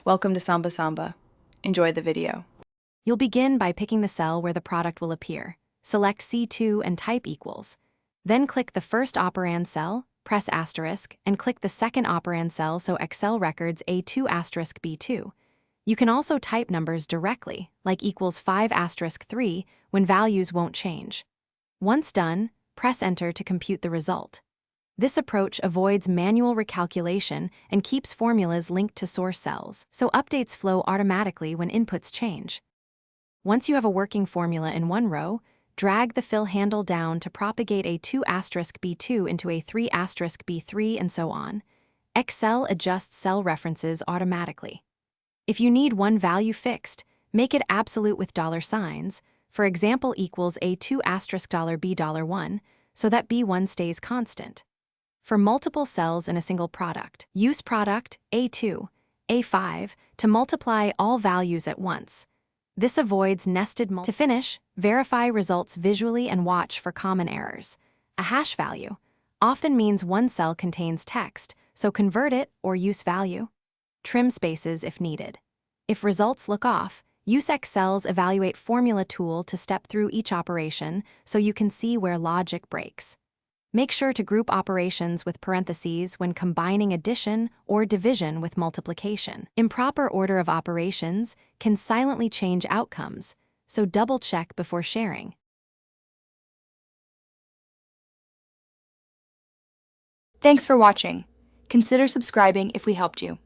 Welcome to Samba Samba. Enjoy the video. You'll begin by picking the cell where the product will appear. Select C2 and type equals. Then click the first operand cell, press asterisk, and click the second operand cell so Excel records A2 asterisk B2. You can also type numbers directly, like equals 5 asterisk 3, when values won't change. Once done, press enter to compute the result. This approach avoids manual recalculation and keeps formulas linked to source cells, so updates flow automatically when inputs change. Once you have a working formula in one row, drag the fill handle down to propagate a 2 asterisk B2 into a 3 asterisk B3 and so on. Excel adjusts cell references automatically. If you need one value fixed, make it absolute with $signs, for example equals A2 asterisk $B$1, so that B1 stays constant. For multiple cells in a single product, use product A2, A5 to multiply all values at once. This avoids nested multiplication. To finish, verify results visually and watch for common errors. A hash value often means one cell contains text, so convert it or use value. Trim spaces if needed. If results look off, use Excel's Evaluate Formula tool to step through each operation so you can see where logic breaks. Make sure to group operations with parentheses when combining addition or division with multiplication. Improper order of operations can silently change outcomes, so double-check before sharing. Thanks for watching. Consider subscribing if we helped you.